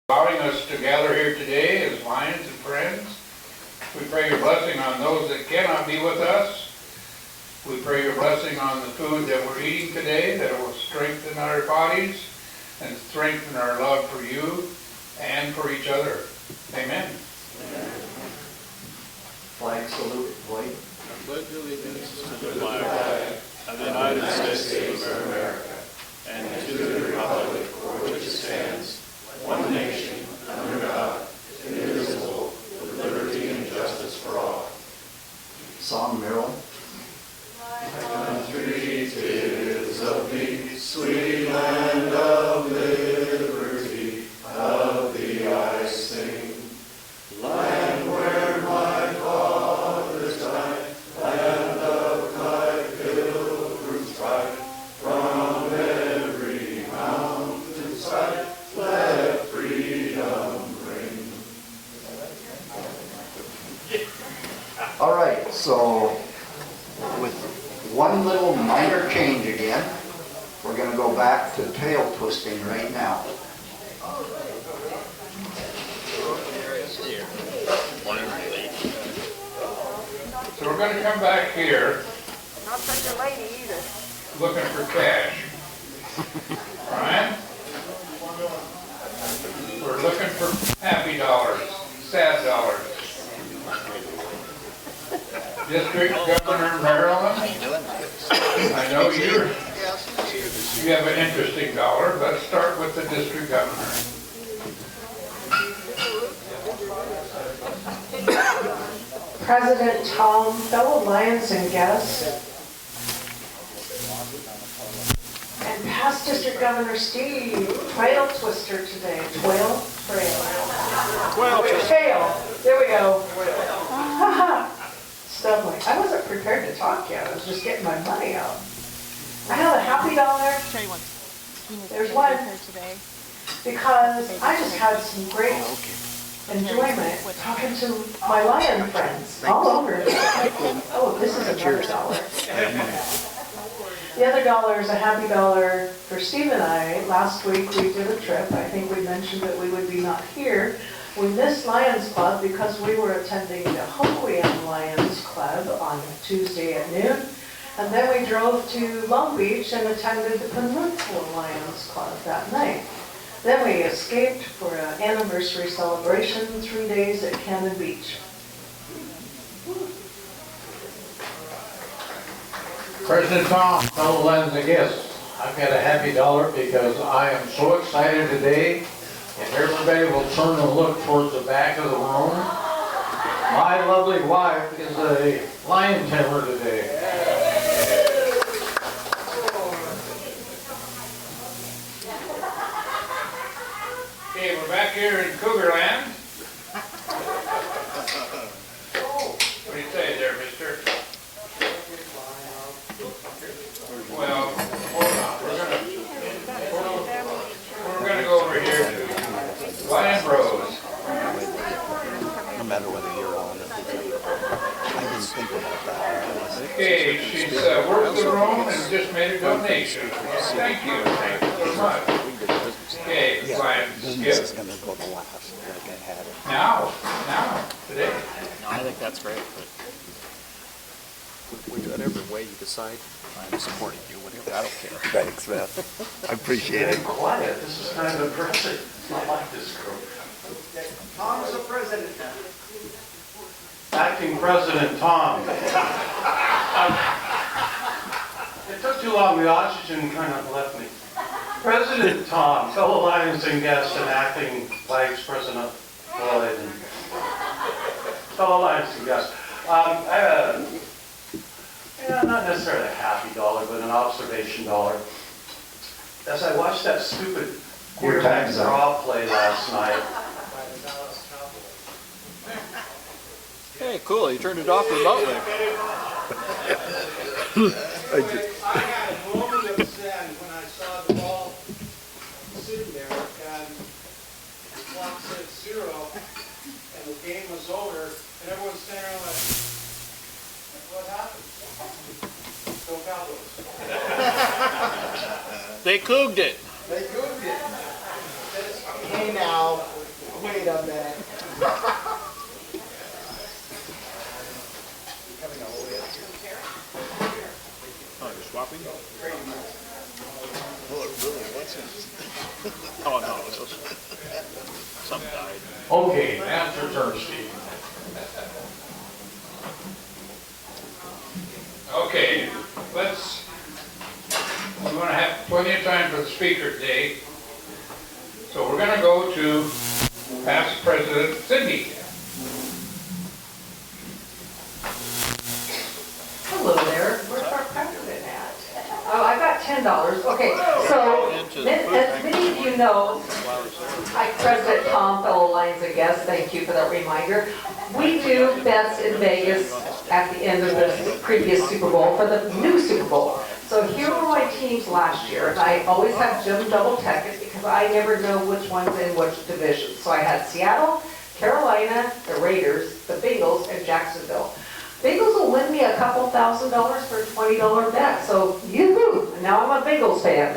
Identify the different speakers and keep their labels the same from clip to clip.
Speaker 1: Allowing us to gather here today as Lions and friends. We pray your blessing on those that cannot be with us. We pray your blessing on the food that we're eating today, that it will strengthen our bodies and strengthen our love for you and for each other. Amen.
Speaker 2: Flag salute, Lloyd.
Speaker 3: I pledge allegiance to the flag of the United States of America and to the republic for which it stands, one nation, under God, indivisible, with liberty and justice for all.
Speaker 2: Song, Marilyn.
Speaker 3: My country is of thee, sweet land of liberty, of thee I sing. Land where my fathers died, land of thy pilgrims' pride, from every mountainside, let freedom ring.
Speaker 2: All right, so with one little minor change again, we're going to go back to tail twisting right now.
Speaker 1: So we're going to come back here
Speaker 4: Not such a lady either.
Speaker 1: looking for cash. Ryan? We're looking for happy dollars, sad dollars. District Governor Maryland, I know you have an interesting dollar. Let's start with the district governor.
Speaker 4: President Tom, fellow Lions and guests, and past District Governor Steve, trail twister today. Trail. There we go. Stuff like, I wasn't prepared to talk yet. I was just getting my money out. I have a happy dollar.
Speaker 5: Show you one.
Speaker 4: There's one.
Speaker 5: Today.
Speaker 4: Because I just had some great enjoyment talking to my lion friends all over. Oh, this is another dollar. The other dollar is a happy dollar for Steve and I. Last week we did a trip. I think we mentioned that we would be not here. We missed Lions Club because we were attending the Hoquiam Lions Club on Tuesday at noon. And then we drove to Long Beach and attended the Peninsula Lions Club that night. Then we escaped for an anniversary celebration, 3 days at Cannon Beach.
Speaker 6: President Tom, fellow Lions and guests, I've got a happy dollar because I am so excited today. If everybody will turn and look towards the back of the room, my lovely wife is a lion tamer today.
Speaker 1: Okay, we're back here in Cougar Land. What do you say there, mister? Well, hold on. We're gonna go over here to Lion Rose.
Speaker 7: No matter whether you're on it. I didn't think about that.
Speaker 1: Okay, she's worked the room and just made a donation. Thank you so much. Okay, Lion,
Speaker 7: Business is
Speaker 1: skip.
Speaker 7: going to go the last, like I had it.
Speaker 1: Now, today.
Speaker 3: No, I think that's great, but whatever way you decide, I'm supporting you, whatever, I don't care.
Speaker 7: Thanks, man. I appreciate it.
Speaker 6: Quiet, this is kind of impressive. It's not like this group.
Speaker 2: Tom's the president now.
Speaker 6: Acting President Tom. It took too long, the oxygen kind of left me. President Tom, fellow Lions and guests, and acting Vice President Lloyd, and fellow Lions and guests. Not necessarily a happy dollar, but an observation dollar. As I watched that stupid quarterback draw play last night,
Speaker 3: Hey, cool, you turned it off remotely.
Speaker 8: I had a moment of zen when I saw the ball sitting there and the clock said 0 and the game was over and everyone's standing around like, what happened? Go Cowboys.
Speaker 3: They cooged it.
Speaker 8: They cooked it.
Speaker 2: Hey now,
Speaker 3: Oh, no, it was, some died.
Speaker 6: Okay, now it's your turn, Steve.
Speaker 1: Okay, we want to have plenty of time for the speaker today. So we're going to go to past President Cindy.
Speaker 4: Hello there, where's our president at? Oh, I got $10. Okay, so, as many of you know, President Tom, fellow Lions and guests, thank you for that reminder. We do bets in Vegas at the end of the previous Super Bowl for the new Super Bowl. So here were my teams last year, and I always have Jim double check it because I never know which one's in which division. So I had Seattle, Carolina, the Raiders, the Bengals, and Jacksonville. Bengals will win me a couple $1,000s for a $20 bet, so yoo-hoo, now I'm a Bengals fan.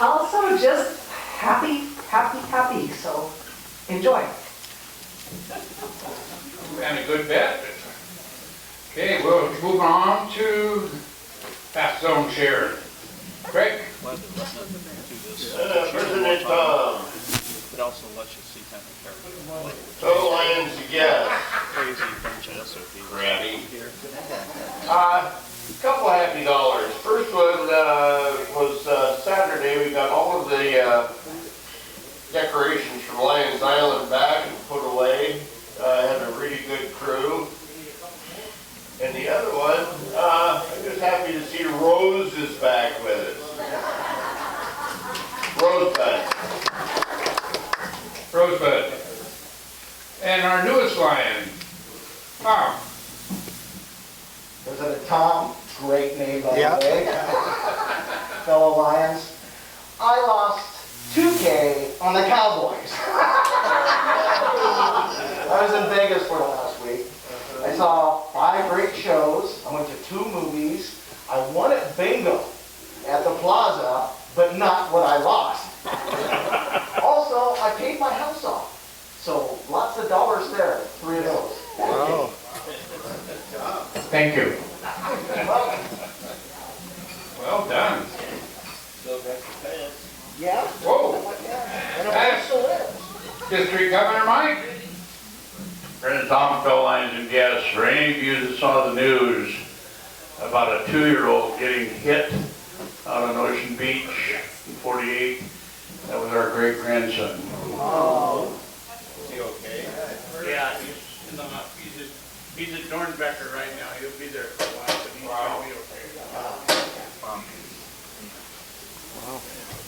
Speaker 4: Also just happy, so enjoy.
Speaker 1: And a good bet. Okay, we'll move on to Past Zone Chair. Craig?
Speaker 3: Glad to listen to this.
Speaker 5: President Tom,
Speaker 3: It also lets you see kind of character.
Speaker 5: total Lions yes.
Speaker 3: Crazy bunch of SOPs.
Speaker 5: Ready.
Speaker 3: Here.
Speaker 5: Couple happy dollars. First one was Saturday. We got all of the decorations from Lions Island back and put away. Had a really good crew. And the other one, I'm just happy to see Rose is back with us. Rosebud.
Speaker 1: Rosebud. And our newest Lion, Tom.
Speaker 2: President Tom, great name by the way. Fellow Lions. I lost 2K on the Cowboys. I was in Vegas for the last week. I saw 5 great shows. I went to 2 movies. I won at bingo at the Plaza, but not what I lost. Also, I paid my house off. So lots of dollars there, 3 of those.
Speaker 7: Wow.
Speaker 6: Thank you.
Speaker 1: Well done.
Speaker 2: Yeah?
Speaker 1: Whoa.
Speaker 2: And
Speaker 1: That's District Governor Mike.
Speaker 9: President Tom, fellow Lions and guests, for any of you that saw the news about a 2-year-old getting hit out on Ocean Beach in 48, that was our great-grandson.
Speaker 2: Oh.
Speaker 5: Is he okay?
Speaker 1: Yeah, he's at Dornbecker right now. He'll be there for a while, but he's gonna be okay.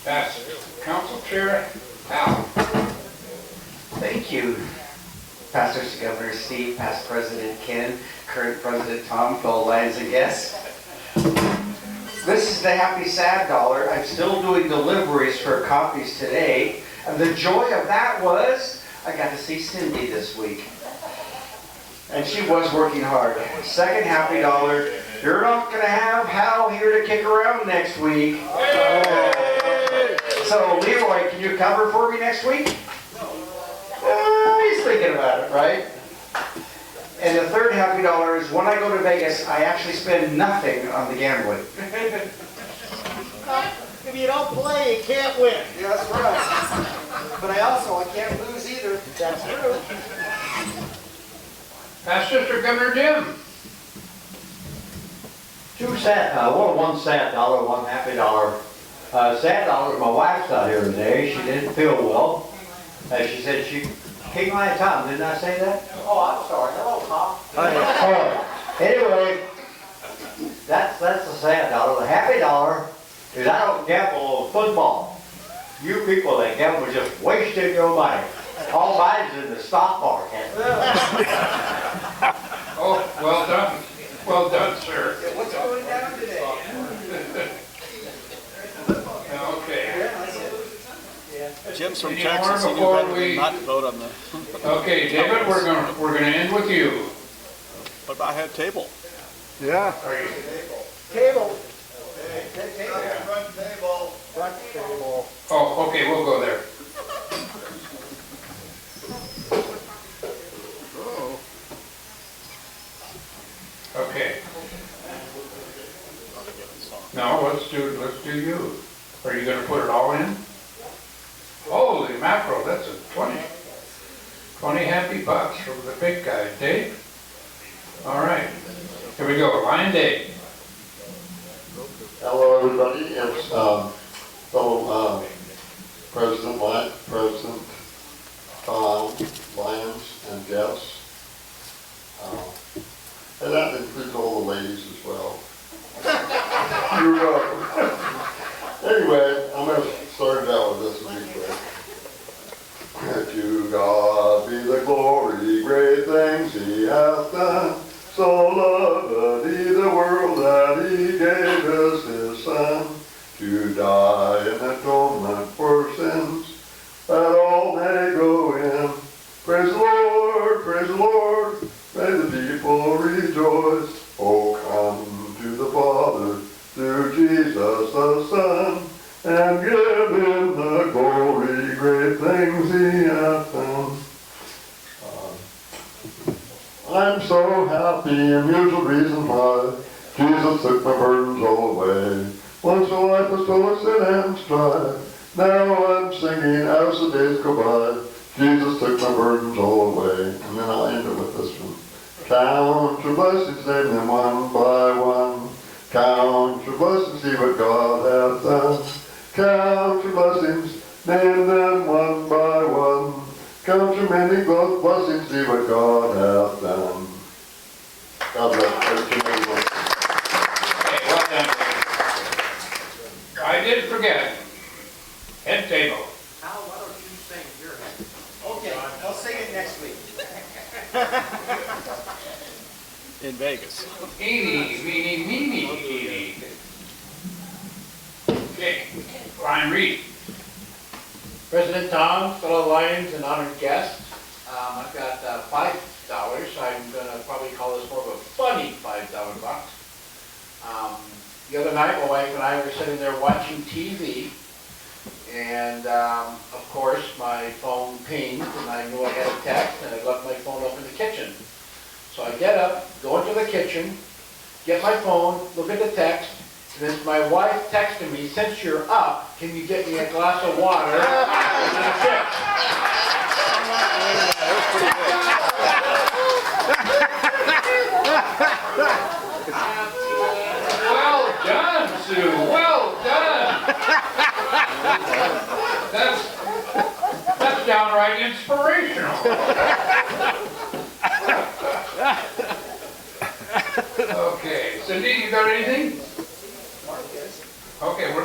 Speaker 1: That's Council Chair Al.
Speaker 10: Thank you, Pastors to Governor Steve, past President Ken, current President Tom, fellow Lions and guests. This is the happy sad dollar. I'm still doing deliveries for copies today. And the joy of that was I got to see Cindy this week. And she was working hard. Second happy dollar. You're not going to have Hal here to kick around next week. So Leroy, can you cover for me next week? He's thinking about it, right? And the third happy dollar is when I go to Vegas, I actually spend nothing on the gambling.
Speaker 2: If you don't play, you can't win. Yeah, that's right. But I can't lose either. That's true.
Speaker 1: Past District Governor Jim.
Speaker 6: One sad dollar, one happy dollar. Sad dollar, my wife's not here today. She didn't feel well. She said she came by Tom. Didn't I say that?
Speaker 2: Oh, I'm sorry. Hello, Tom.
Speaker 6: Oh, anyway, that's the sad dollar. The happy dollar is I don't gamble football. You people that gamble just wasting your money. All mine's in the stock market.
Speaker 1: Oh, well done. Well done, sir.
Speaker 2: What's going down today?
Speaker 1: Okay.
Speaker 3: Jim's from
Speaker 1: Any
Speaker 3: Texas,
Speaker 1: more
Speaker 3: he knew
Speaker 1: before
Speaker 3: better
Speaker 1: we-
Speaker 3: than not to vote on the...
Speaker 1: Okay, David, we're gonna end with you.
Speaker 3: What about head table?
Speaker 7: Yeah.
Speaker 1: Are you?
Speaker 2: Table.
Speaker 5: Front table.
Speaker 2: Front table.
Speaker 1: Oh, okay, we'll go there. Okay. No, let's do you. Are you gonna put it all in? Holy mackerel, that's a 20 happy bucks from the big guy, Dave. All right, here we go, Lion Dave.
Speaker 11: Hello, everybody. It's fellow President Tom Lyons and guests. And that includes all the ladies as well. You're welcome. Anyway, I'm going to start it out with this really quick. To God be the glory, great things He hath done. So loved He the world that He gave us His Son to die in atonement for sins, that all may go in. Praise the Lord, praise the Lord, may the people rejoice. Oh, come to the Father through Jesus the Son, and give Him the glory, great things He hath done. I'm so happy, and here's the reason why. Jesus took my burdens all away. Once my life was full of sin and strife. Now I'm singing as the days go by. Jesus took my burdens all away. And then I'll end it with this one. Count your blessings, name them one by one. Count your blessings, see what God hath done. Count your blessings, name them one by one. Count your many blessings, see what God hath done. God bless everyone.
Speaker 1: Okay, well done. I did forget. Head table.
Speaker 8: Al, why don't you sing your head? Okay, I'll sing it next week.
Speaker 3: In Vegas.
Speaker 1: Eeny, meeny, meeny. Okay, Ryan Reed.
Speaker 6: President Tom, fellow Lions and honored guests, I've got $5. I'm gonna probably call this more of a funny $5 box. The other night, my wife and I were sitting there watching TV, and of course, my phone pinged, and I knew I had a text, and I left my phone up in the kitchen. So I get up, go into the kitchen, get my phone, look at the text, and it's my wife texting me, since you're up, can you get me a glass of water and a chip?
Speaker 1: Well done, Sue, well done. That's downright inspirational. Okay, Cindy, you got anything? Okay, we're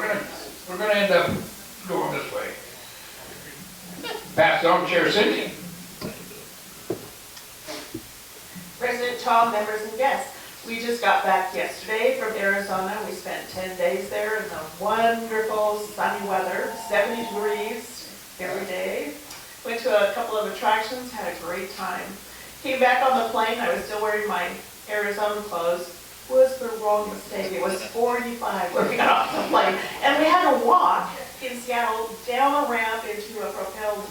Speaker 1: gonna end up going this way. Pass on chair, Cindy.
Speaker 4: President Tom, members and guests, we just got back yesterday from Arizona. We spent 10 days there in the wonderful sunny weather, 70 degrees every day. Went to a couple of attractions, had a great time. Came back on the plane, I was still wearing my Arizona clothes. Was the wrong mistake. It was 45 when we got off the plane. And we had to walk in Seattle down a ramp into a propelled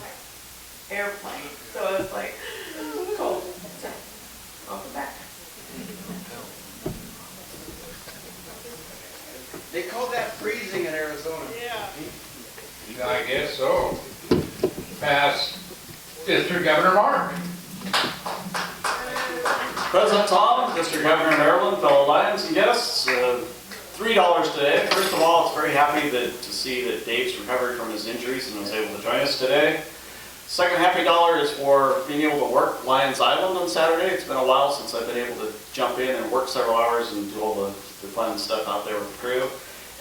Speaker 4: airplane. So it was like, cold. So, welcome back.
Speaker 8: They call that freezing in Arizona.
Speaker 4: Yeah.
Speaker 1: I guess so. Pass District Governor Mark.
Speaker 3: President Tom, District Governor of Maryland, fellow Lions and guests, $3 today. First of all, it's very happy to see that Dave's recovered from his injuries and was able to join us today. Second happy dollar is for being able to work Lions Island on Saturday. It's been a while since I've been able to jump in and work several hours and do all the fun stuff out there with the crew.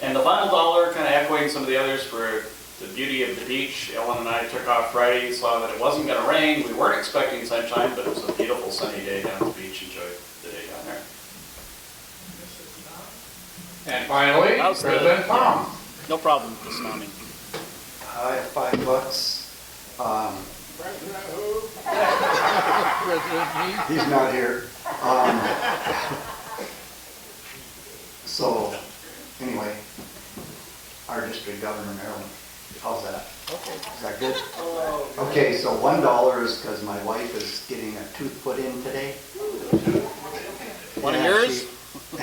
Speaker 3: And the final dollar, kind of echoing some of the others, for the beauty of the beach. Ellen and I took off Friday, saw that it wasn't going to rain. We weren't expecting sunshine, but it was a beautiful sunny day down at the beach. Enjoyed the day down there.
Speaker 1: And finally, President Tom.
Speaker 3: No problem, Mr. Nami.
Speaker 10: I have $5. He's not here. So, anyway, our district governor, Maryland. How's that? Okay. Is that good? Okay, so $1 is because my wife is getting a tooth put in today.
Speaker 3: One of yours?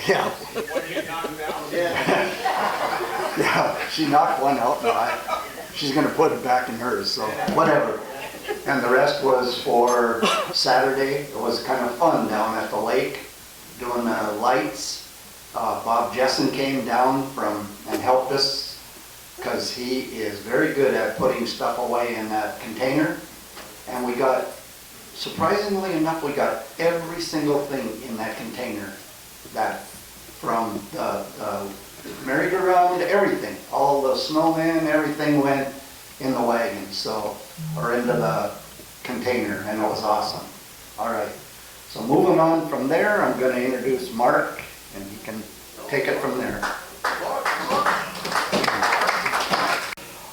Speaker 10: Yeah.
Speaker 8: What are you knocking down?
Speaker 10: Yeah.
Speaker 12: Yeah, she knocked one out, and she's gonna put it back in hers, so whatever. And the rest was for Saturday. It was kind of fun down at the lake, doing the lights. Bob Jessen came down and helped us, because he is very good at putting stuff away in that container. And we got, surprisingly enough, we got every single thing in that container, that from the merry-go-round, everything, all the snowmen, everything went in the wagon, or into the container, and it was awesome. All right, so moving on from there, I'm going to introduce Mark, and he can take it from there.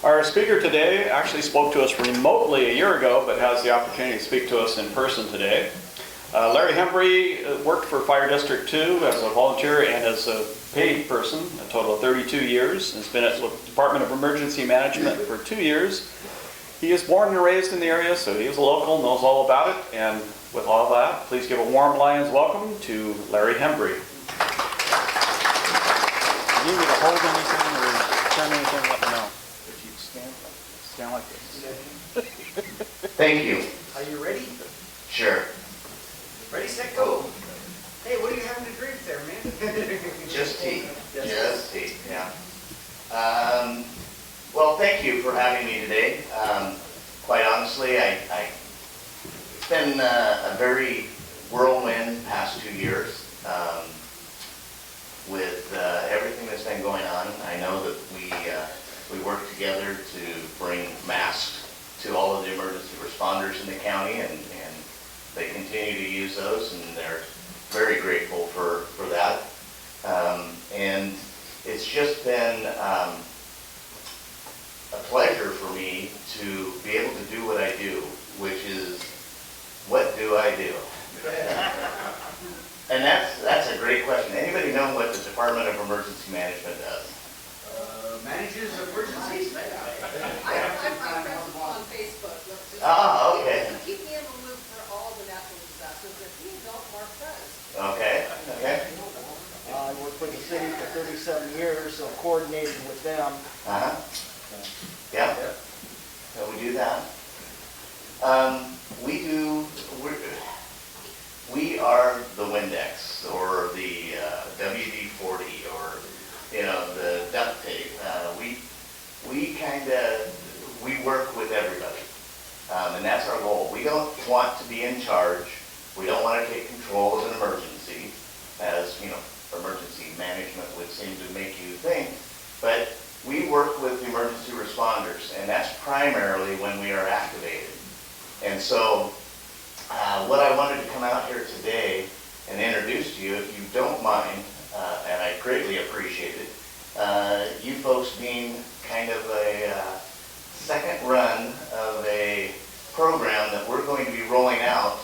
Speaker 3: Our speaker today actually spoke to us remotely a year ago, but has the opportunity to speak to us in person today. Larry Hembree worked for Fire District 2 as a volunteer and as a paid person, a total of 32 years. Has been at the Department of Emergency Management for 2 years. He is born and raised in the area, so he is a local, knows all about it. And with all that, please give a warm Lions welcome to Larry Hembree.
Speaker 7: If you need me to hold anything or turn anything, let me know. If you stand like this.
Speaker 10: Thank you.
Speaker 8: Are you ready?
Speaker 10: Sure.
Speaker 8: Ready, set, go. Hey, what are you having to drink there, man?
Speaker 10: Just tea. Just tea, yeah. Well, thank you for having me today. Quite honestly, it's been a very whirlwind past 2 years with everything that's been going on. I know that we work together to bring masks to all of the emergency responders in the county, and they continue to use those, and they're very grateful for that. And it's just been a pleasure for me to be able to do what I do, which is, what do I do? And that's a great question. Anybody know what the Department of Emergency Management does?
Speaker 8: Manages emergencies.
Speaker 13: I find friends on Facebook.
Speaker 10: Ah, okay.
Speaker 13: So keep me in the loop for all the natural disasters that he don't, Mark does.
Speaker 10: Okay, okay.
Speaker 2: I worked for the city for 37 years, so coordinating with them.
Speaker 10: Uh-huh. Yeah. So we do that. We are the Windex, or the WD-40, or the duct tape. We work with everybody, and that's our goal. We don't want to be in charge. We don't want to take control of an emergency, as emergency management would seem to make you think. But we work with the emergency responders, and that's primarily when we are activated. And so, what I wanted to come out here today and introduce to you, if you don't mind, and I greatly appreciate it, you folks being kind of a second run of a program that we're going to be rolling out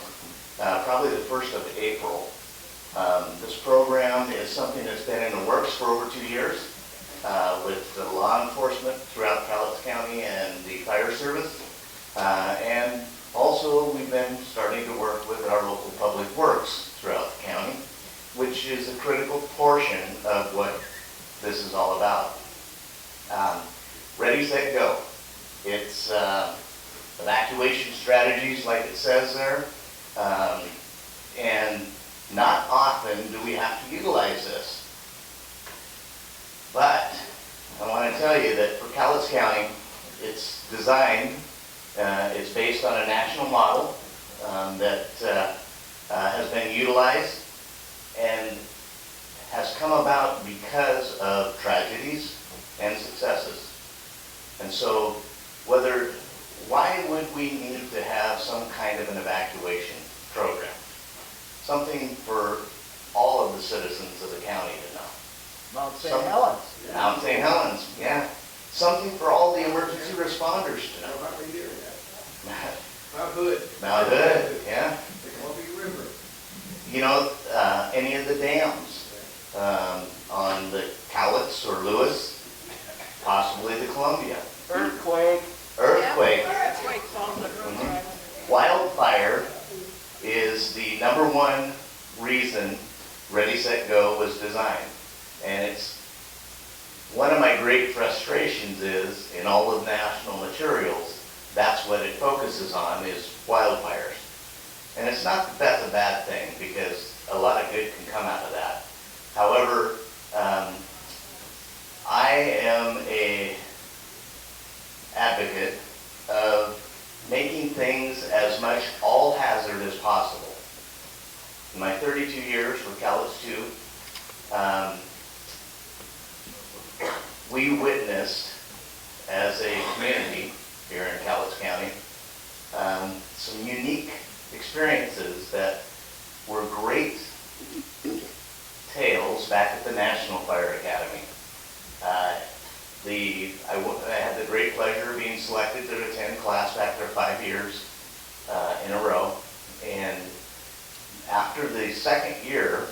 Speaker 10: probably the 1st of April. This program is something that's been in the works for over 2 years with the law enforcement throughout Cowlitz County and the fire service. And also, we've been starting to work with our local public works throughout the county, which is a critical portion of what this is all about. Ready, set, go. It's evacuation strategies, like it says there. And not often do we have to utilize this. But I want to tell you that for Cowlitz County, it's designed, it's based on a national model that has been utilized and has come about because of tragedies and successes. And so, why would we need to have some kind of an evacuation program? Something for all of the citizens of the county to know.
Speaker 2: Mount St. Helens.
Speaker 10: Mount St. Helens, yeah. Something for all the emergency responders to know.
Speaker 8: Mount Hood.
Speaker 10: Mount Hood, yeah.
Speaker 8: The Columbia River.
Speaker 10: Any of the dams on the Cowlitz or Lewis, possibly the Columbia.
Speaker 2: Earthquake.
Speaker 10: Earthquake.
Speaker 13: Earthquake.
Speaker 10: Mhm. Wildfire is the #1 reason Ready, Set, Go was designed. And it's one of my great frustrations is, in all of national materials, that's what it focuses on, is wildfires. And it's not that that's a bad thing, because a lot of good can come out of that. However, I am a advocate of making things as much all hazard as possible. In my 32 years with Cowlitz 2, we witnessed, as a community here in Cowlitz County, some unique experiences that were great tales back at the National Fire Academy. I had the great pleasure of being selected to attend class back there 5 years in a row. And after the second year,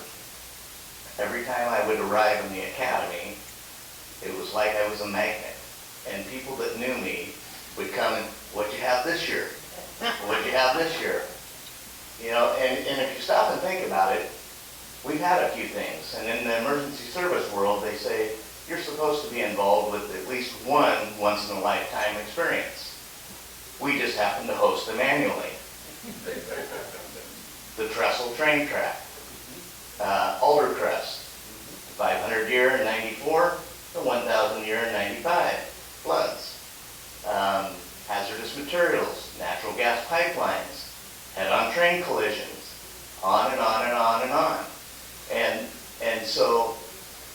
Speaker 10: every time I would arrive in the academy, it was like I was a magnet. And people that knew me would come and, "What'd you have this year? What'd you have this year?" You know, and if you stop and think about it, we've had a few things. And in the emergency service world, they say, you're supposed to be involved with at least one once-in-a-lifetime experience. We just happen to host them annually. The Trestle train track, Aldercrest, 500 year in 94, the 1,000 year in 95, floods, hazardous materials, natural gas pipelines, head-on train collisions, on and on and on and on. And so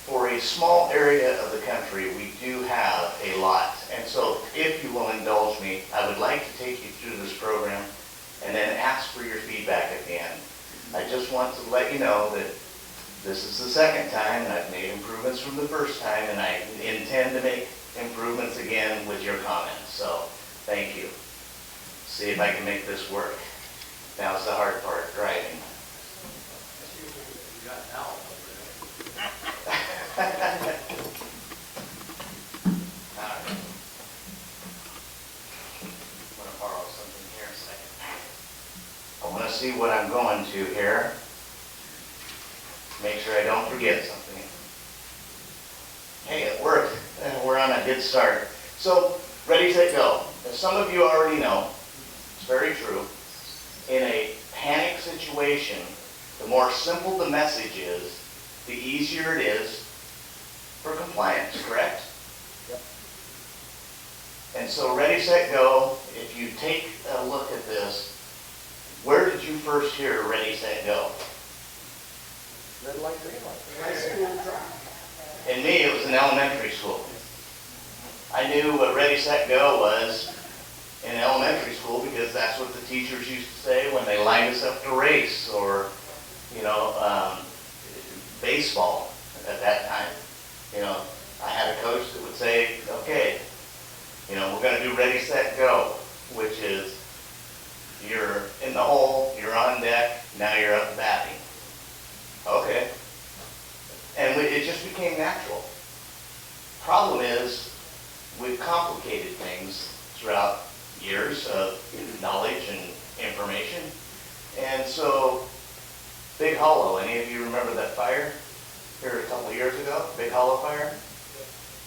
Speaker 10: for a small area of the country, we do have a lot. And so if you will indulge me, I would like to take you through this program and then ask for your feedback at the end. I just want to let you know that this is the second time, and I've made improvements from the first time, and I intend to make improvements again with your comments. So thank you. See if I can make this work. Now's the hard part, driving. All right. I'm going to borrow something here a second. I want to see what I'm going to here. Make sure I don't forget something. Hey, it worked. We're on a good start. So, ready, set, go. As some of you already know, it's very true. In a panic situation, the more simple the message is, the easier it is for compliance, correct?
Speaker 2: Yep.
Speaker 10: And so ready, set, go. If you take a look at this, where did you first hear ready, set, go?
Speaker 2: Red light, green light. High school drive.
Speaker 10: In me, it was in elementary school. I knew what ready, set, go was in elementary school because that's what the teachers used to say when they lined us up to race or, baseball at that time. I had a coach that would say, okay, we're going to do ready, set, go, which is you're in the hole, you're on deck, now you're up batting. Okay. And it just became natural. Problem is, we've complicated things throughout years of knowledge and information. And so, Big Hollow, any of you remember that fire here a couple of years ago? Big Hollow fire?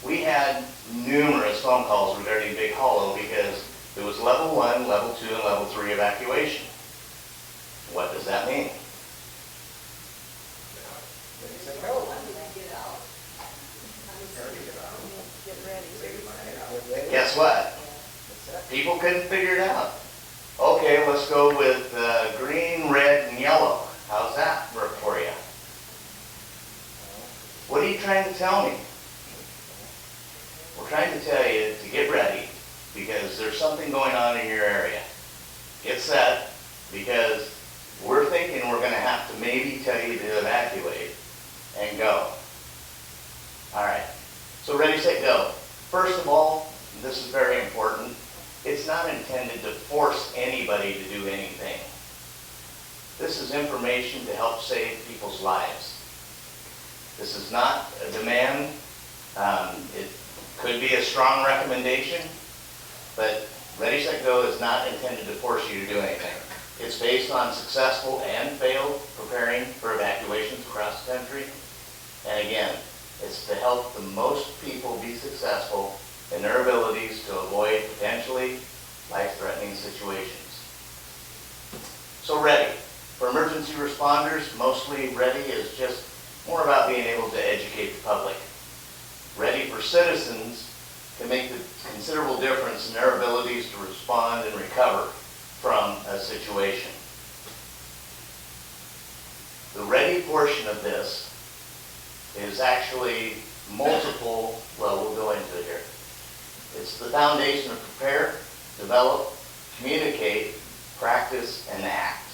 Speaker 10: We had numerous phone calls regarding Big Hollow because it was level 1, level 2, and level 3 evacuation. What does that mean? Guess what? People couldn't figure it out. Okay, let's go with green, red, and yellow. How's that work for you? What are you trying to tell me? We're trying to tell you to get ready because there's something going on in your area. Get set because we're thinking we're going to have to maybe tell you to evacuate and go. All right. So ready, set, go. First of all, this is very important. It's not intended to force anybody to do anything. This is information to help save people's lives. This is not a demand. It could be a strong recommendation, but Ready, Set, Go is not intended to force you to do anything. It's based on successful and failed preparing for evacuations across the country. And again, It's to help the most people be successful in their abilities to avoid potentially life-threatening situations. So ready. For emergency responders, mostly ready is just more about being able to educate the public. Ready for citizens can make the considerable difference in their abilities to respond and recover from a situation. The ready portion of this is actually multiple, well, we'll go into it here. It's the foundation of prepare, develop, communicate, practice, and act.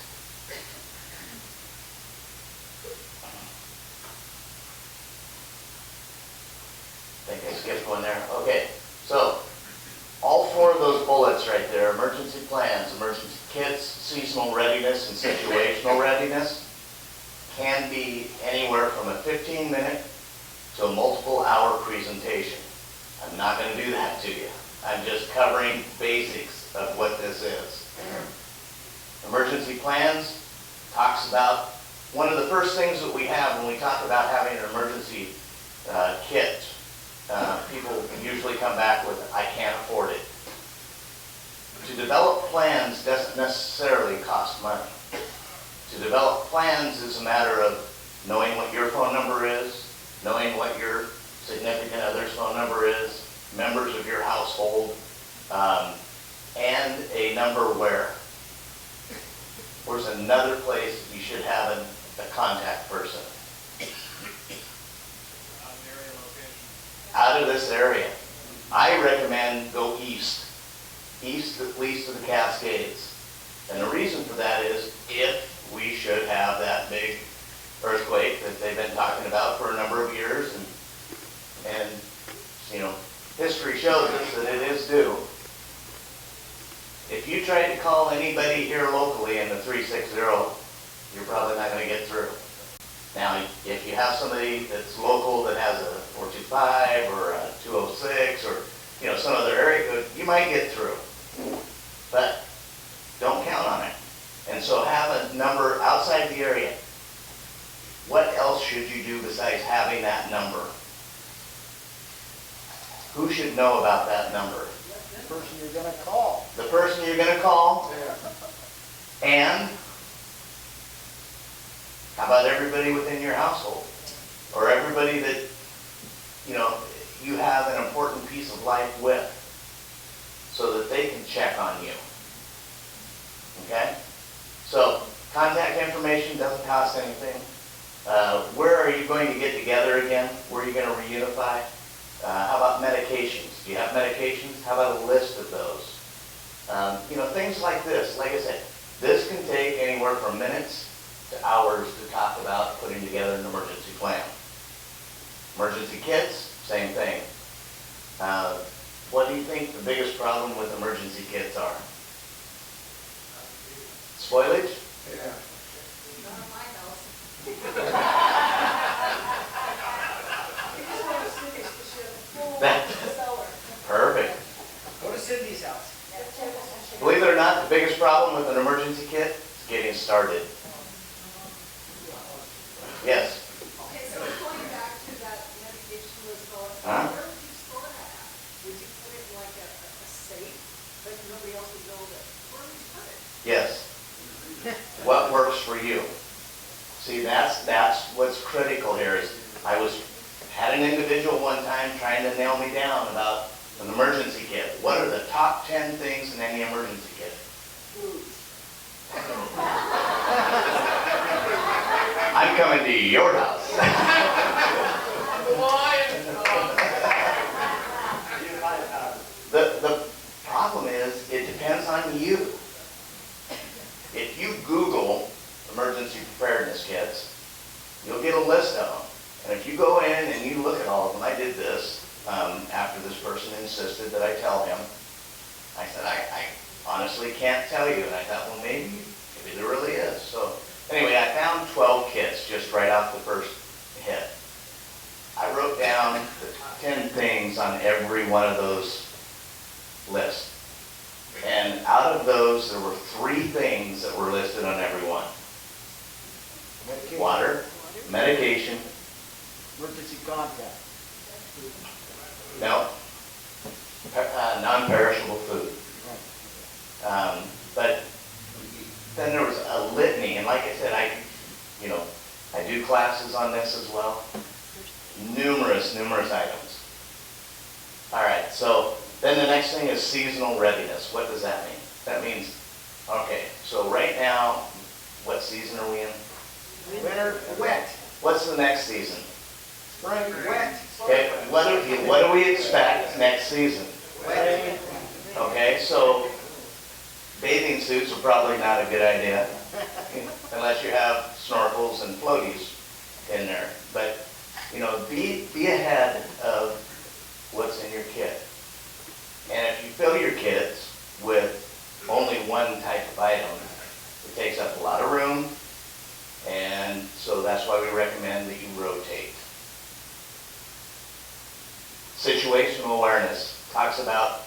Speaker 10: I think I skipped one there. Okay, so all four of those bullets right there, emergency plans, emergency kits, seasonal readiness, and situational readiness, can be anywhere from a 15-minute to a multiple-hour presentation. I'm not going to do that to you. I'm just covering basics of what this is. Emergency plans talks about one of the first things that we have when we talk about having an emergency kit. People usually come back with, I can't afford it. To develop plans doesn't necessarily cost money. To develop plans is a matter of knowing what your phone number is, knowing what your significant other's phone number is, members of your household, and a number where. Where's another place you should have a contact person? Out of this area. I recommend go east at least of the Cascades. And the reason for that is if we should have that big earthquake that they've been talking about for a number of years, and you know, history shows us that it is due. If you try to call anybody here locally in the 360, you're probably not going to get through. Now, if you have somebody that's local that has a 425 or a 206 or some other area code, you might get through. But don't count on it. And so have a number outside the area. What else should you do besides having that number? Who should know about that number?
Speaker 2: The person you're going to call.
Speaker 10: The person you're going to call.
Speaker 2: Yeah.
Speaker 10: And how about everybody within your household? Or everybody that, you have an important piece of life with, so that they can check on you. Okay? So, contact information doesn't cost anything. Where are you going to get together again? Where are you going to reunify? How about medications? Do you have medications? How about a list of those? Things like this. Like I said, this can take anywhere from minutes to hours to talk about putting together an emergency plan. Emergency kits, same thing. What do you think the biggest problem with emergency kits are? Spoilage?
Speaker 2: Yeah.
Speaker 13: Not in my house.
Speaker 10: Perfect.
Speaker 8: Go to Cindy's house.
Speaker 10: Believe it or not, the biggest problem with an emergency kit is getting started. Yes?
Speaker 13: Okay, so going back to that medication was going,
Speaker 10: Huh?
Speaker 13: where would you store that at? Would you put it in like a safe, but nobody else would know that? Where would you put it?
Speaker 10: Yes. What works for you? See, that's what's critical here is had an individual one time trying to nail me down about an emergency kit. What are the top 10 things in any emergency kit? I'm coming to your house. The problem is, it depends on you. If you Google emergency preparedness kits, you'll get a list of them. And if you go in and you look at all of them, I did this after this person insisted that I tell him. I said, I honestly can't tell you. And I thought, well, maybe there really is. So anyway, I found 12 kits just right off the first hit. I wrote down the 10 things on every one of those lists. And out of those, there were 3 things that were listed on every one. Water, medication,
Speaker 2: emergency contact.
Speaker 10: No, non-perishable food. But then there was a litany, and like I said, I do classes on this as well. Numerous items. All right, so then the next thing is seasonal readiness. What does that mean? That means, okay, so right now, what season are we in?
Speaker 2: Winter, wet.
Speaker 10: What's the next season?
Speaker 2: Spring, wet.
Speaker 10: Okay, what do we expect next season?
Speaker 2: Wet.
Speaker 10: Okay, so bathing suits are probably not a good idea, unless you have snorkels and floaties in there. But, be ahead of what's in your kit. And if you fill your kits with only one type of item, it takes up a lot of room, and so that's why we recommend that you rotate. Situational awareness talks about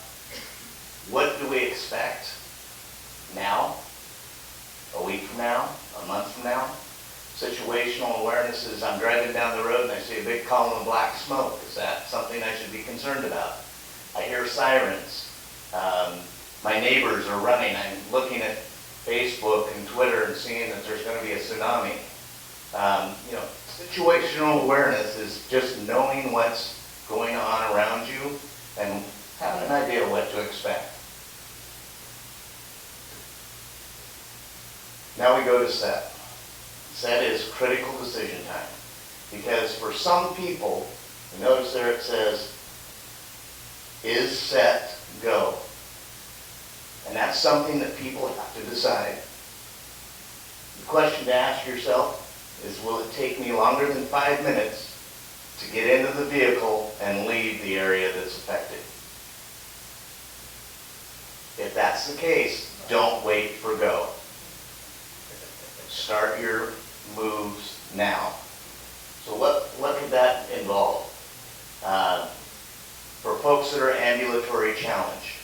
Speaker 10: what do we expect now, a week from now, a month from now. Situational awareness is I'm driving down the road and I see a big column of black smoke. Is that something I should be concerned about? I hear sirens. My neighbors are running. I'm looking at Facebook and Twitter and seeing that there's going to be a tsunami. Situational awareness is just knowing what's going on around you and having an idea of what to expect. Now we go to set. Set is critical decision time. Because for some people, you notice there it says, is set, go. And that's something that people have to decide. The question to ask yourself is, will it take me longer than 5 minutes to get into the vehicle and leave the area that's affected? If that's the case, don't wait for go. Start your moves now. So what could that involve? For folks that are ambulatory challenged,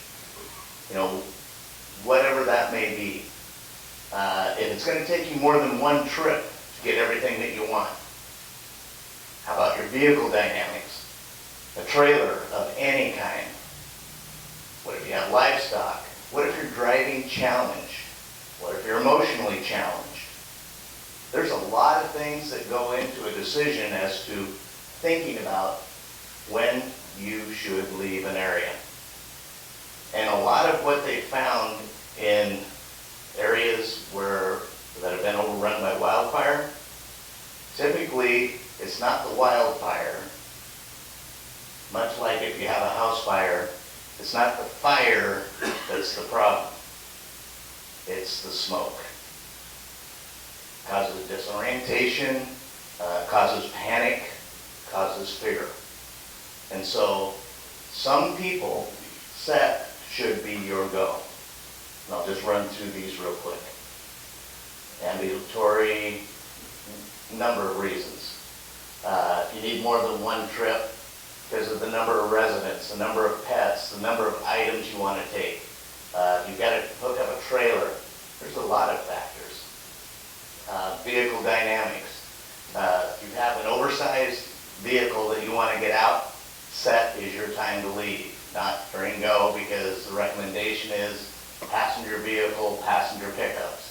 Speaker 10: whatever that may be, if it's going to take you more than one trip to get everything that you want, how about your vehicle dynamics? A trailer of any kind. What if you have livestock? What if you're driving challenged? What if you're emotionally challenged? There's a lot of things that go into a decision as to thinking about when you should leave an area. And a lot of what they found in areas that have been overrun by wildfire, typically it's not the wildfire. Much like if you have a house fire, it's not the fire that's the problem. It's the smoke. Causes disorientation, causes panic, causes fear. And so some people, set should be your go. And I'll just run through these real quick. Ambulatory, number of reasons. If you need more than one trip, because of the number of residents, the number of pets, the number of items you want to take. You've got to hook up a trailer. There's a lot of factors. Vehicle dynamics. If you have an oversized vehicle that you want to get out, set is your time to leave, not during go, because the recommendation is passenger vehicle, passenger pickups.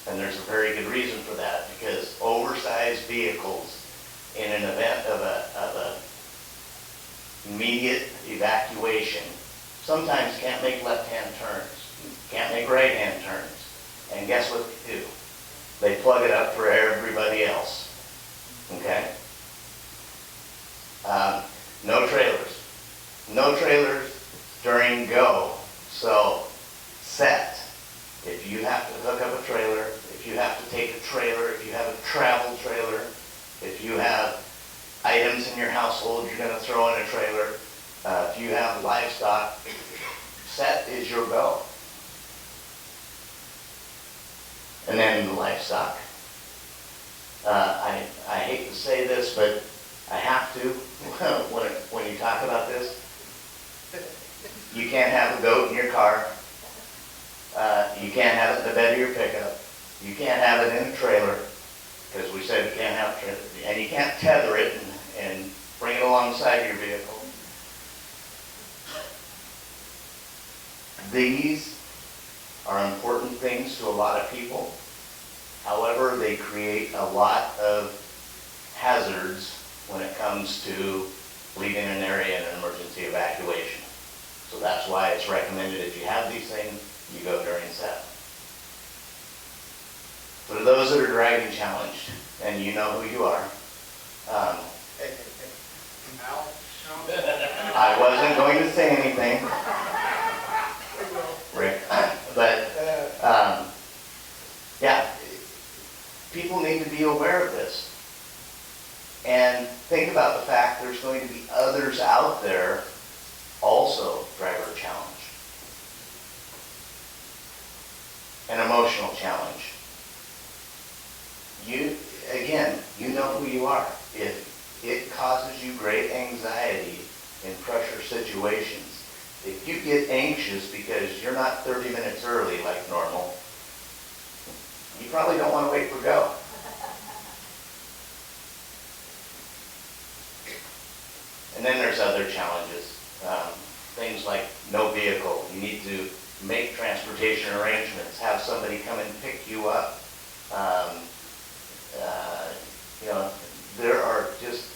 Speaker 10: And there's a very good reason for that, because oversized vehicles in an event of a immediate evacuation sometimes can't make left-hand turns, can't make right-hand turns. And guess what they do? They plug it up for everybody else. Okay? No trailers. No trailers during go. So, set. If you have to hook up a trailer, if you have to take a trailer, if you have a travel trailer, if you have items in your household you're going to throw in a trailer, if you have livestock, set is your go. And then the livestock. I hate to say this, but I have to when you talk about this. You can't have a goat in your car. You can't have it in the bed of your pickup. You can't have it in a trailer, because we said you can't have a trailer. And you can't tether it it alongside your vehicle. These are important things to a lot of people. However, they create a lot of hazards when it comes to leaving an area in an emergency evacuation. So that's why it's recommended if you have these things, you go during setup. For those that are driving challenged, and you know who you are, I wasn't going to say anything, Rick, but yeah, people need to be aware of this. And think about the fact there's going to be others out there also driver challenged. An emotional challenge. You know who you are. If it causes you great anxiety in pressure situations, if you get anxious because you're not 30 minutes early like normal, you probably don't want to wait for go. And then there's other challenges. Things like no vehicle. You need to make transportation arrangements, have somebody come and pick you up. There are just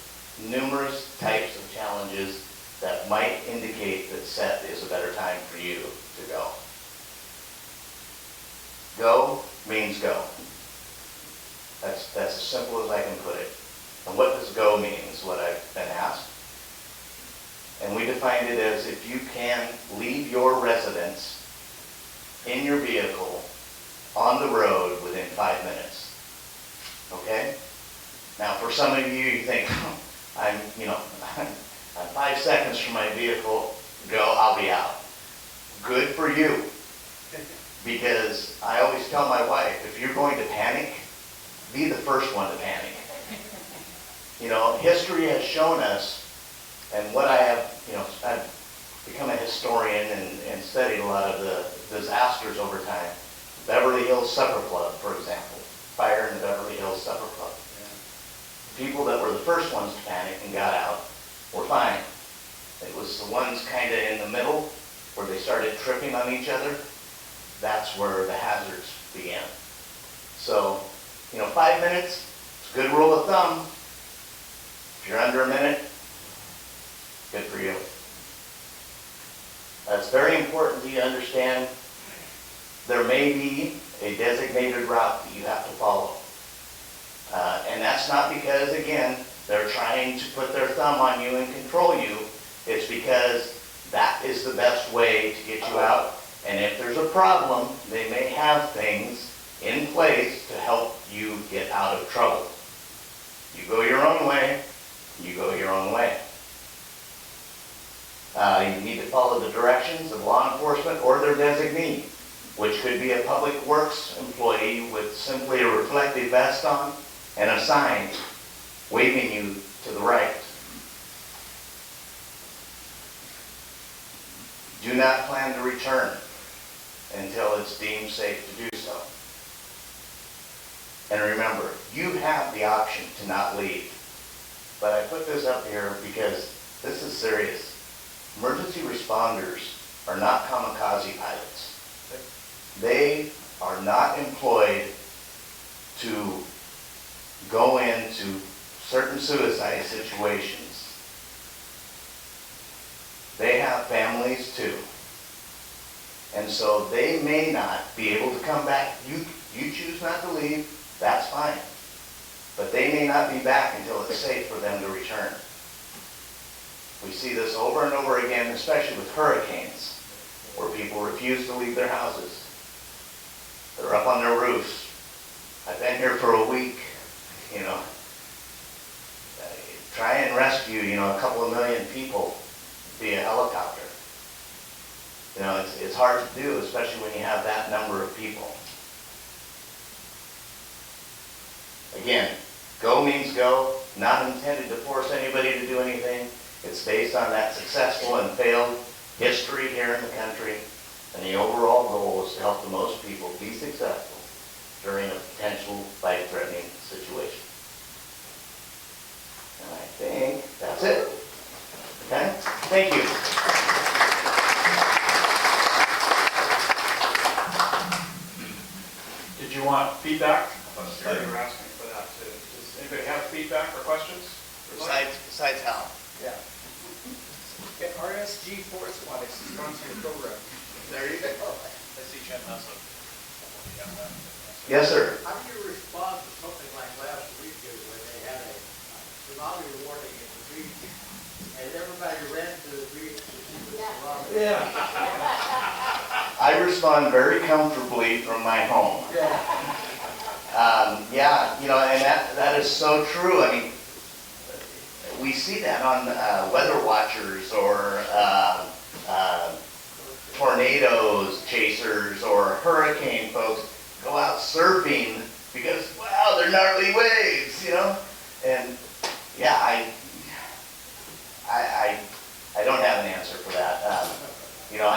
Speaker 10: numerous types of challenges that might indicate that set is a better time for you to go. Go means go. That's as simple as I can put it. And what does go mean is what I've been asked. And we defined it as if you can leave your residence in your vehicle on the road within 5 minutes. Okay? Now for some of you, you think, I'm 5 seconds from my vehicle, go, I'll be out. Good for you. Because I always tell my wife, if you're going to panic, be the first one to panic. History has shown us, and what I have, I've become a historian and studied a lot of the disasters over time. Beverly Hills Supper Club, for example. Fire in the Beverly Hills Supper Club. People that were the first ones to panic and got out were fine. It was the ones kind of in the middle where they started tripping on each other. That's where the hazards began. So, 5 minutes, it's a good rule of thumb. If you're under a minute, good for you. It's very important that you understand there may be a designated route that you have to follow. And that's not because, again, they're trying to put their thumb on you and control you. It's because that is the best way to get you out. And if there's a problem, they may have things in place to help you get out of trouble. You go your own way, you go your own way. You need to follow the directions of law enforcement or their designee, which could be a public works employee with simply a reflective vest on and a sign waving you to the right. Do not plan to return until it's deemed safe to do so. And remember, you have the option to not leave. But I put this up here because this is serious. Emergency responders are not kamikaze pilots. They are not employed to go into certain suicide situations. They have families too. And so they may not be able to come back. You choose not to leave, that's fine. But they may not be back until it's safe for them to return. We see this over and over again, especially with hurricanes, where people refuse to leave their houses. They're up on their roofs. I've been here for a week, try and rescue, a couple of million people via helicopter. It's hard to do, especially when you have that number of people. Again, go means go, not intended to force anybody to do anything. It's based on that successful and failed history here in the country, and the overall goal is to help the most people be successful during a potential life-threatening situation. And I think that's it. Thank you.
Speaker 3: Did you want feedback? You were asking for that too. Does anybody have feedback or questions?
Speaker 10: Besides Hal.
Speaker 14: Yeah. Get RSG Force Aquatics to sponsor the program.
Speaker 10: There you go.
Speaker 3: I see Jen has a.
Speaker 10: Yes, sir.
Speaker 8: How do you respond to something like last week when they had a tsunami warning at the beach and everybody ran to the beach to see the tsunami?
Speaker 10: Yeah. I respond very comfortably from my home. Yeah, you know, and that is so true. I mean, we see that on weather watchers or tornadoes chasers or hurricane folks go out surfing because, wow, they're gnarly waves, you know? And yeah, I don't have an answer for that. You know,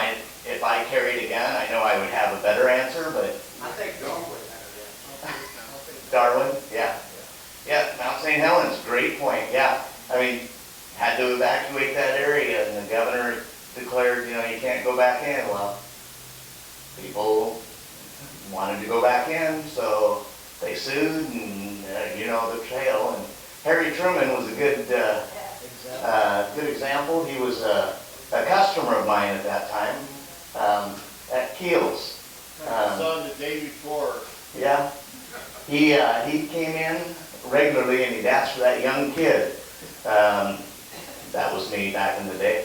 Speaker 10: if I carried a gun, I know I would have a better answer, but...
Speaker 8: I think Darwin had it.
Speaker 10: Darwin, yeah. Yeah, Mount St. Helens, great point, yeah. I mean, had to evacuate that area, and the governor declared, you know, you can't go back in. Well, people wanted to go back in, so they sued, and you know the tale. And Harry Truman was a good example. He was a customer of mine at that time at Keels.
Speaker 5: I saw him the day before.
Speaker 10: Yeah, he came in regularly, and he'd ask for that young kid. That was me back in the day.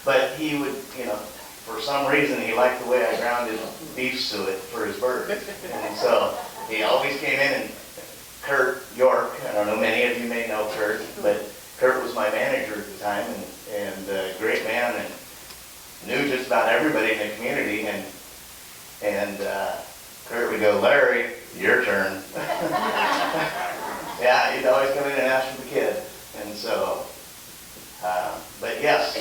Speaker 10: But he would, you know, for some reason, he liked the way I ground his beef suet for his bird. And so he always came in, and Kurt York, I don't know, many of you may know Kurt, but Kurt was my manager at the time, and a great man, and knew just about everybody in the community, and Kurt would go, Larry, your turn. Yeah, he'd always come in and ask for the kid. And so, but yes,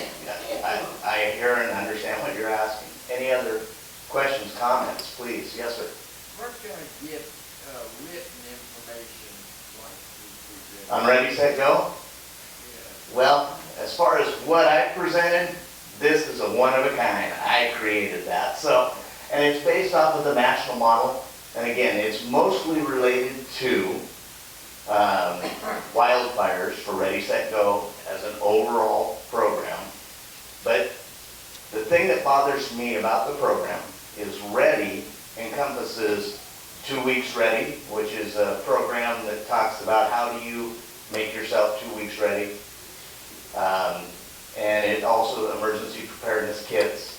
Speaker 10: I hear and understand what you're asking. Any other questions, comments, please? Yes, sir.
Speaker 8: We're going to get written information like we presented.
Speaker 10: On Ready, Set, Go? Well, as far as what I presented, this is a one of a kind. I created that. So, and it's based off of the national model. And again, it's mostly related to wildfires for Ready, Set, Go as an overall program. But the thing that bothers me about the program is Ready encompasses 2 weeks ready, which is a program that talks about how do you make yourself 2 weeks ready. And it also emergency preparedness kits.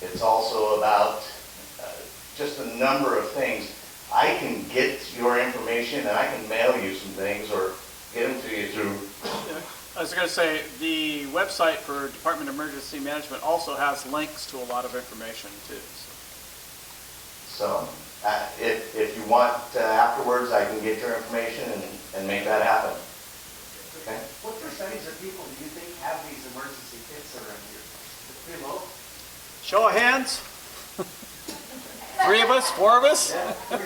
Speaker 10: It's also about just a number of things. I can get your information and I can mail you some things or get them to you through.
Speaker 3: I was going to say, the website for Department of Emergency Management also has links to a lot of information too.
Speaker 10: So if you want afterwards, I can get your information and make that happen. Okay?
Speaker 2: What percentage of people do you think have these emergency kits around here? It's pretty low.
Speaker 3: Show of hands. 3 of us, 4 of us.
Speaker 2: Yeah, 3.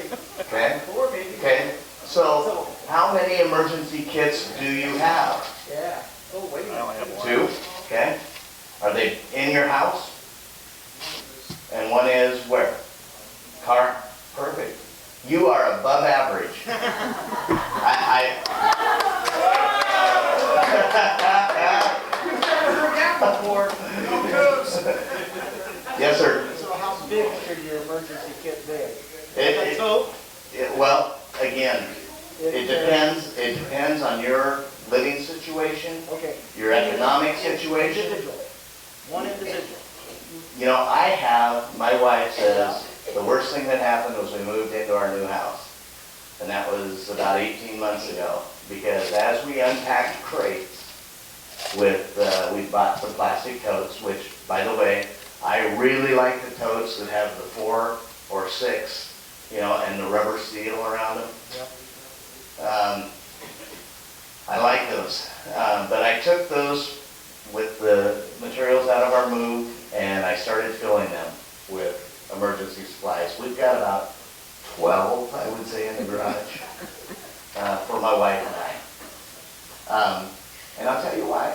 Speaker 10: Okay?
Speaker 2: 4 maybe.
Speaker 10: Okay. So how many emergency kits do you have?
Speaker 2: Yeah. Oh, wait.
Speaker 3: I only have 1.
Speaker 10: 2? Okay. Are they in your house? And one is where? Car? Perfect. You are above average.
Speaker 2: You've never heard that before.
Speaker 10: Yes, sir.
Speaker 2: So how big should your emergency kit be?
Speaker 10: Well, again, it depends. It depends on your living situation,
Speaker 2: Okay.
Speaker 10: your economic situation.
Speaker 2: Individual. One individual.
Speaker 10: You know, my wife says, the worst thing that happened was we moved into our new house. And that was about 18 months ago. Because as we unpacked crates we bought the plastic totes, which, by the way, I really like the totes that have the 4 or 6, you know, and the rubber seal around them.
Speaker 2: Yep.
Speaker 10: I like those. But I took those with the materials out of our move, and I started filling them with emergency supplies. We've got about 12, I would say, in the garage for my wife and I. And I'll tell you why.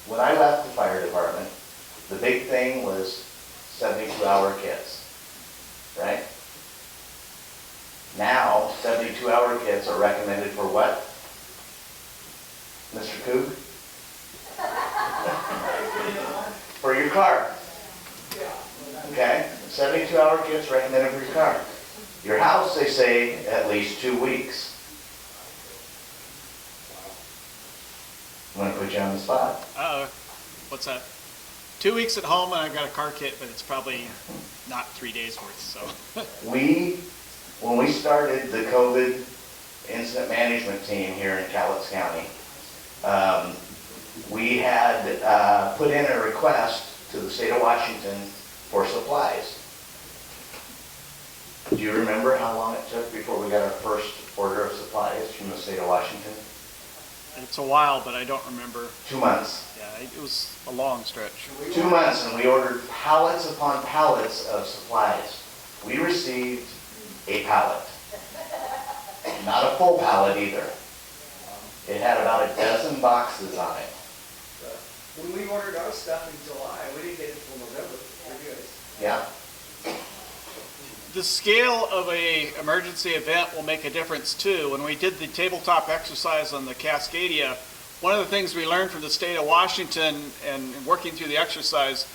Speaker 2: when I left the fire department, the big thing was 72-hour kits, right? Now, 72-hour kits are recommended for what? Mr. Coog? For your car. Okay? 72-hour kits recommended for your car. Your house, they say, at least 2 weeks. I'm going to put you on the spot.
Speaker 14: What's that? 2 weeks at home and I've got a car kit, but it's probably not 3 days worth, so.
Speaker 2: When we started the COVID incident management team here in Cowlitz County, we had put in a request to the state of Washington for supplies. Do you remember how long it took before we got our first order of supplies from the state of Washington?
Speaker 14: It's a while, but I don't remember.
Speaker 2: 2 months.
Speaker 14: Yeah, it was a long stretch.
Speaker 2: 2 months, and we ordered pallets upon pallets of supplies. We received a pallet. Not a full pallet either. It had about a dozen boxes on it.
Speaker 14: When we ordered our stuff in July, we didn't get it until November. Pretty good.
Speaker 2: Yeah.
Speaker 14: The scale of a emergency event will make a difference too. When we did the tabletop exercise on the Cascadia, one of the things we learned from the state of Washington and working through the exercise,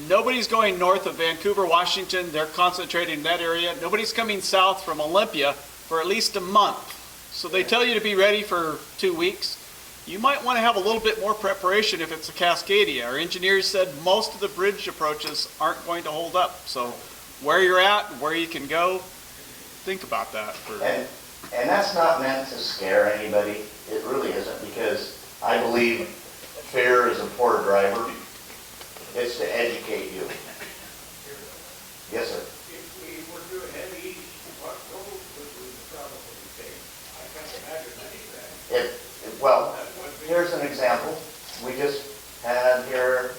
Speaker 14: nobody's going north of Vancouver, Washington. They're concentrating in that area. Nobody's coming south from Olympia for at least a month. So they tell you to be ready for 2 weeks. You might want to have a little bit more preparation if it's a Cascadia. Our engineers said most of the bridge approaches aren't going to hold up. So where you're at, where you can go, think about that.
Speaker 2: And that's not meant to scare anybody. It really isn't, because I believe fear is a poor driver. It's to educate you. Yes, sir.
Speaker 8: If we were doing heavy, what road would we probably take? I can't imagine anything.
Speaker 2: Well, here's an example. We just had here,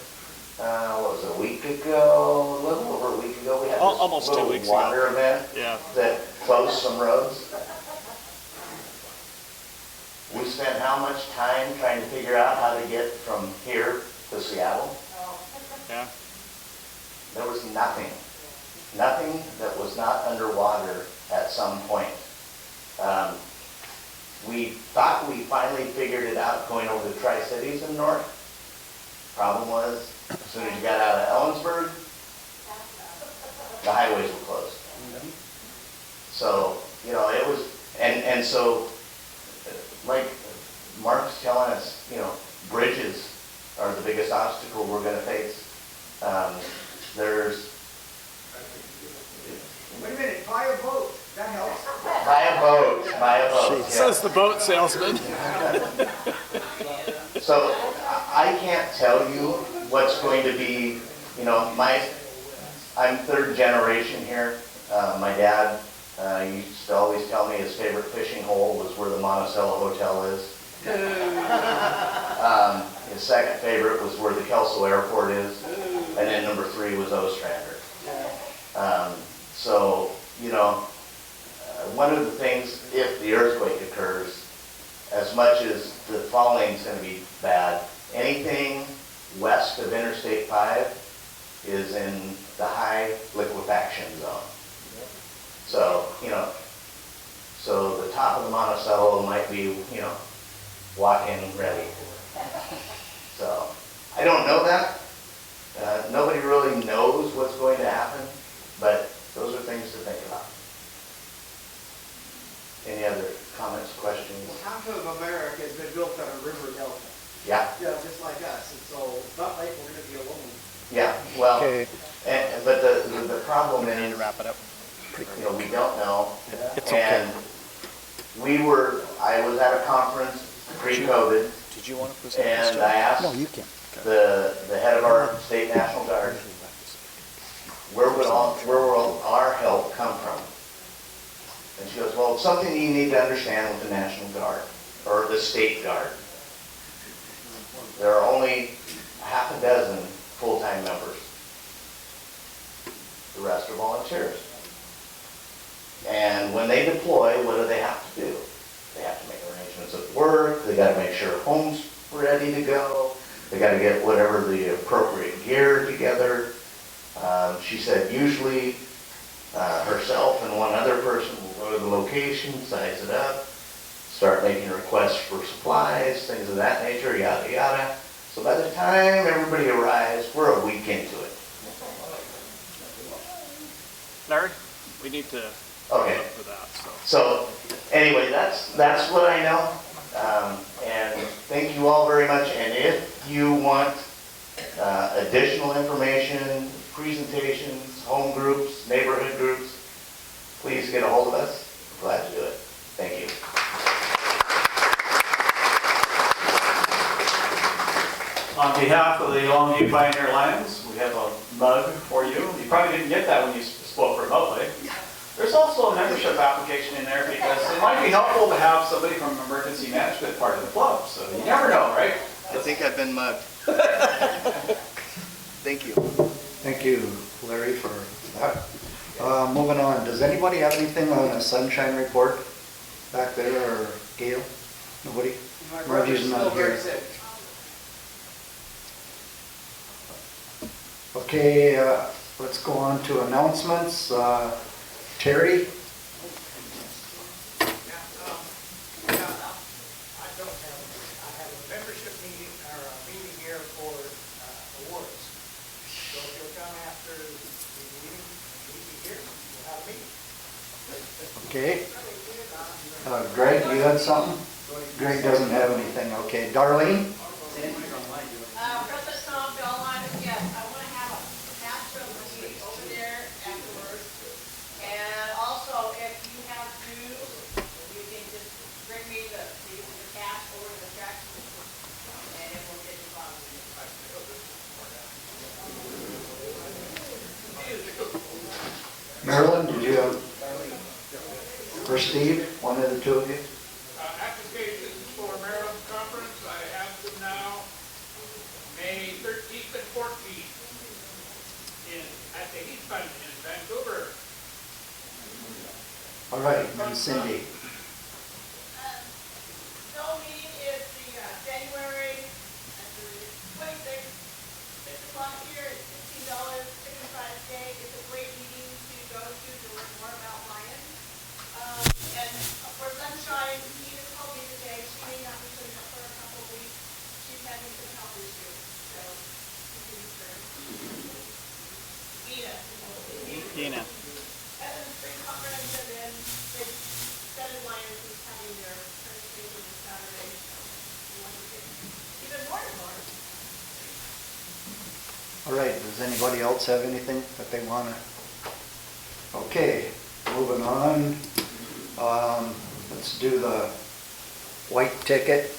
Speaker 2: what was it, a week ago, a little over a week ago, we had this
Speaker 14: Almost 2
Speaker 2: little
Speaker 14: weeks
Speaker 2: water
Speaker 14: ago.
Speaker 2: event
Speaker 14: Yeah.
Speaker 2: that closed some roads. We spent how much time trying to figure out how to get from here to Seattle?
Speaker 14: Yeah.
Speaker 2: There was nothing that was not underwater at some point. We thought we finally figured it out going over the Tri-Cities in north. Problem was, as soon as you got out of Ellensburg, the highways were closed. So, you know, it was, and so, like Mark's telling us, you know, bridges are the biggest obstacle we're going to face. There's...
Speaker 14: Wait a minute, buy a boat. That helps.
Speaker 2: Buy a boat. Yeah.
Speaker 14: Says the boat salesman.
Speaker 2: So I can't tell you what's going to be, you know, I'm third generation here. My dad used to always tell me his favorite fishing hole was where the Monticello Hotel is. His second favorite was where the Kelso Airport is. And then number 3 was Ostrander. So, you know, one of the things, if the earthquake occurs, as much as the falling is going to be bad, anything west of Interstate 5 is in the high liquefaction zone. So, you know, so the top of the Monticello might be, you know, walk-in ready. So, I don't know that. Nobody really knows what's going to happen, but those are things to think about. Any other comments, questions?
Speaker 15: Well, half of America has been built on a river delta.
Speaker 2: Yeah.
Speaker 15: Yeah, just like us. And so it's not like we're going to be alone.
Speaker 2: Yeah, well, but the problem is, need to wrap it up. You know, we don't know.
Speaker 7: It's
Speaker 2: and I was at a conference pre-COVID.
Speaker 7: Did you want to present?
Speaker 2: And I asked the head of our state National Guard, where will our help come from? And she goes, well, it's something you need to understand with the National Guard, or the State Guard. There are only half a dozen full-time members. The rest are volunteers. And when they deploy, what do they have to do? They have to make arrangements at work, they got to make sure home's ready to go, They gotta get whatever the appropriate gear together. She said usually herself and one other person will go to the location, size it up, start making requests for supplies, things of that nature, yada yada. So by the time everybody arrives, we're a week into it.
Speaker 14: Larry, we need to
Speaker 2: Okay.
Speaker 14: look for that, so.
Speaker 2: So anyway, that's what I know. And thank you all very much. And if you want additional information, presentations, home groups, neighborhood groups, please get a hold of us. Glad to do it. Thank you.
Speaker 14: On behalf of the Longview Pioneer Lions, we have a mug for you. You probably didn't get that when you spoke remotely. There's also a membership application in there because it might be helpful to have somebody from emergency management part of the club, so you never know, right?
Speaker 7: I think I've been mugged. Thank you.
Speaker 12: Thank you, Larry, for that. Moving on, does anybody have anything on a sunshine report back there, or Gail? Nobody?
Speaker 15: My
Speaker 12: Margie's
Speaker 15: brother's
Speaker 12: not
Speaker 15: still very
Speaker 12: here.
Speaker 15: sick.
Speaker 12: Okay, let's go on to announcements. Terry?
Speaker 8: I have a membership meeting, or a meeting here for awards. So if you'll come after the meeting, here, we'll have a meeting.
Speaker 12: Okay. Greg, you had something? Greg doesn't have anything. Okay, Darlene?
Speaker 13: President Tom, Bill, yes, I want to have a master of the meeting over there afterwards. And also, if you have dues, you can just bring me the cash over to the track, and it will get involved.
Speaker 12: Marilyn, did you have? For Steve, one of the two of you?
Speaker 1: Applications for Maryland Conference, I have them now, May 13th and 14th at the Heat Fund in Vancouver.
Speaker 12: All right, and Cindy.
Speaker 13: No meeting is the January 26th, 6 o'clock here, it's $16, 65 day. It's a great meeting to go to learn more about Lions. And for Sunshine, Nina called me today. She may not be showing up for a couple of weeks. She's having some health issues, so she's
Speaker 14: Dina.
Speaker 13: at the spring conference, and then the Senate Lions is having their presentation this Saturday, so we want to get even more involved.
Speaker 12: All right, does anybody else have anything that they want to? Okay, moving on. Let's do the white ticket.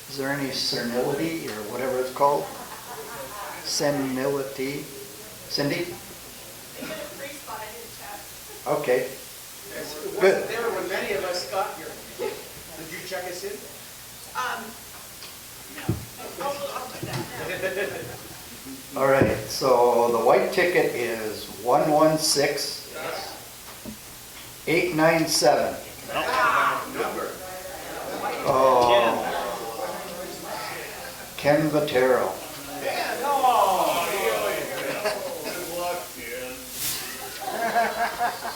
Speaker 12: Is there any senility or whatever it's called? Senility? Cindy?
Speaker 13: They get a free spot, I didn't check.
Speaker 12: Okay.
Speaker 15: Yes, it
Speaker 12: Good.
Speaker 15: wasn't there when many of us got here. Did you check us in?
Speaker 13: No. I'll do that now.
Speaker 12: All right, so the white ticket is 116897.
Speaker 15: Number.
Speaker 12: Oh. Ken Vatero.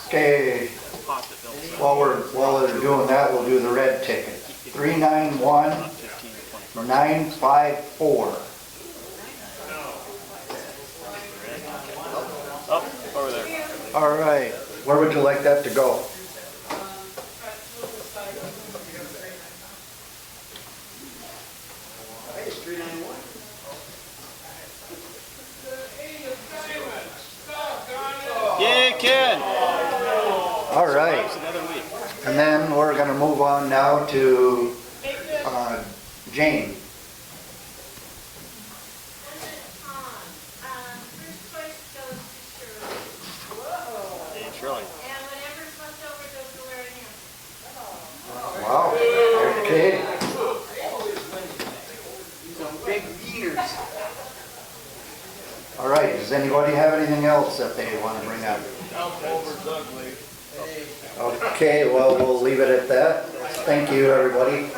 Speaker 12: Okay, while they're doing that, we'll do the red ticket. 391954.
Speaker 14: Oh, over there.
Speaker 12: All right, where would you like that to go?
Speaker 15: I think it's 391.
Speaker 14: Yay, Ken!
Speaker 12: All right,
Speaker 14: Another week.
Speaker 12: and then we're gonna move on now to Jane.
Speaker 13: First choice goes to Shirley. Whoa.
Speaker 14: Hey, Shirley.
Speaker 13: And whatever's left over goes to Larry Hampton.
Speaker 12: Wow, okay.
Speaker 15: Some big wieners.
Speaker 12: All right, does anybody have anything else that they want to bring up?
Speaker 9: Over's ugly.
Speaker 12: Okay, well, we'll leave it at that. Thank you, everybody.